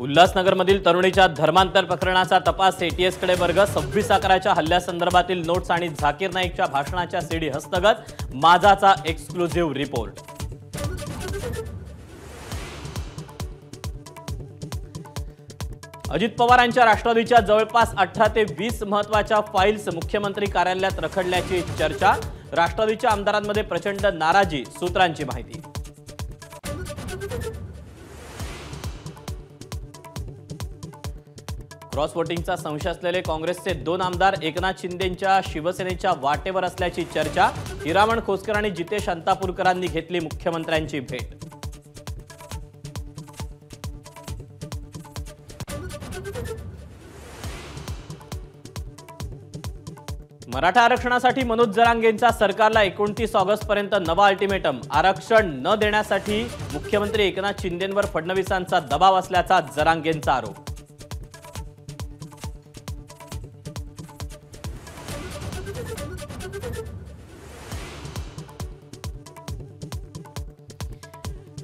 उल्हासनगरमधील तरुणीच्या धर्मांतर प्रकरणाचा तपास एटीएसकडे वर्ग. 26 अकराच्या हल्ल्यासंदर्भातील नोट्स आणि झाकीर नाईकच्या भाषणाच्या सीडी हस्तगत. माझाचा एक्सक्लुझिव्ह रिपोर्ट. अजित पवारांच्या राष्ट्रवादीच्या जवळपास 18 ते 20 महत्त्वाच्या फाईल्स मुख्यमंत्री कार्यालयात रखडल्याची चर्चा. राष्ट्रवादीच्या आमदारांमध्ये प्रचंड नाराजी, सूत्रांची माहिती. क्रॉस वोटिंगचा संशय असलेले काँग्रेसचे 2 आमदार एकनाथ शिंदेंच्या शिवसेनेच्या वाटेवर असल्याची चर्चा. हिरामण खोसकर आणि जितेश अंतापूरकरांनी घेतली मुख्यमंत्र्यांची भेट. मराठा आरक्षणासाठी मनोज जरांगेंचा सरकारला 29 ऑगस्टपर्यंत नवा अल्टिमेटम. आरक्षण न देण्यासाठी मुख्यमंत्री एकनाथ शिंदेंवर फडणवीसांचा दबाव असल्याचा जरांगेंचा आरोप.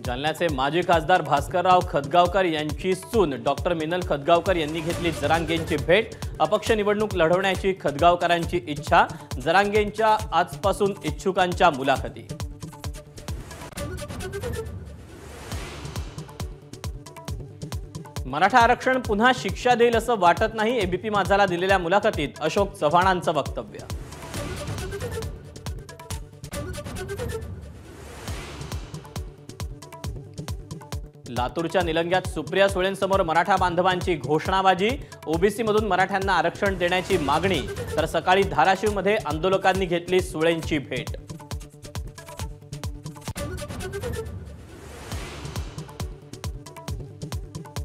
जालन्याचे माजी खासदार भास्करराव खतगावकर यांची सून डॉक्टर मिनल खतगावकर यांनी घेतली जरांगेंची भेट. अपक्ष निवडणूक लढवण्याची खतगावकरांची इच्छा. जरांगेंच्या आजपासून इच्छुकांच्या मुलाखती. मराठा आरक्षण पुन्हा शिक्षा देईल असं वाटत नाही. एबीपी माझाला दिलेल्या मुलाखतीत अशोक चव्हाणांचं वक्तव्य. लातूरच्या निलंग्यात सुप्रिया सुळेंसमोर मराठा बांधवांची घोषणाबाजी. ओबीसी मधून मराठ्यांना आरक्षण देण्याची मागणी. तर सकाळी धाराशिवमध्ये आंदोलकांनी घेतली सुळेंची भेट.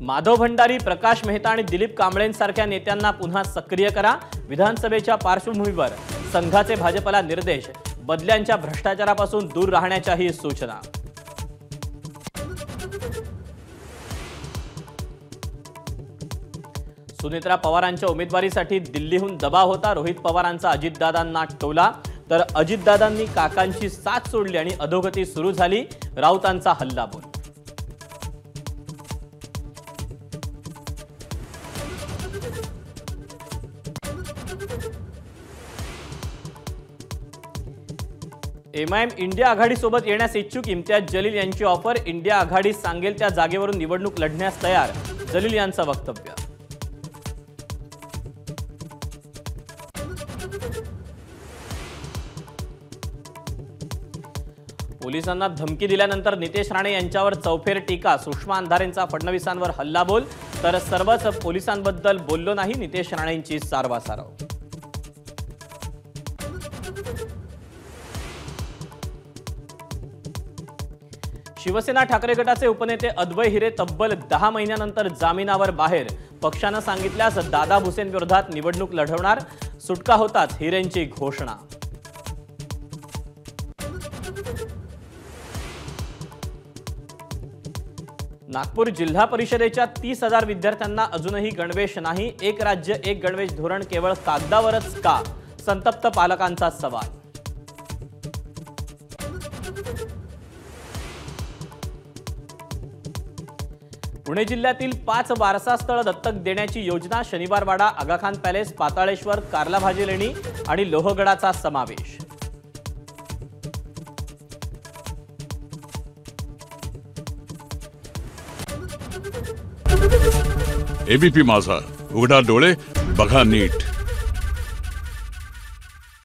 माधव भंडारी, प्रकाश मेहता आणि दिलीप कांबळेंसारख्या नेत्यांना पुन्हा सक्रिय करा. विधानसभेच्या पार्श्वभूमीवर संघाचे भाजपला निर्देश. बदल्यांच्या भ्रष्टाचारापासून दूर राहण्याच्याही सूचना. सुनेत्रा पवारांच्या उमेदवारीसाठी दिल्लीहून दबाव होता. रोहित पवारांचा अजितदादांना टोला. तर अजितदादांनी काकांची साथ सोडली आणि अधोगती सुरू झाली. राऊतांचा हल्लाबोल. एमआयएम इंडिया आघाडीसोबत येण्यास इच्छुक. इम्तियाज जलील यांची ऑफर. इंडिया आघाडी सांगेल त्या जागेवरून निवडणूक लढण्यास तयार. जलील यांचं वक्तव्य. पोलिसांना धमकी दिल्यानंतर नितेश राणे यांच्यावर चौफेर टीका. सुषमा अंधारेंचा फडणवीसांवर हल्लाबोल. तर सर्वच पोलिसांबद्दल बोललो नाही, नितेश राणेंची सारवासारव. शिवसेना ठाकरे गटाचे उपनेते अद्वै हिरे तब्बल 10 महिन्यानंतर जामिनावर बाहेर. पक्षानं सांगितल्यास दादा भुसेंविरोधात निवडणूक लढवणार. सुटका होताच हिरेंची घोषणा. नागपूर जिल्हा परिषदेच्या 30,000 विद्यार्थ्यांना अजूनही गणवेश नाही. एक राज्य एक गणवेश धोरण केवळ कागदावरच का? संतप्त पालकांचा सवाल. पुणे जिल्ह्यातील 5 वारसा स्थळ दत्तक देण्याची योजना. शनिवारवाडा, आगाखान पॅलेस, पाताळेश्वर, कार्ला भाजी लेणी आणि लोहगडाचा समावेश. एबीपी माझा, उघडा डोळे बघा नीट.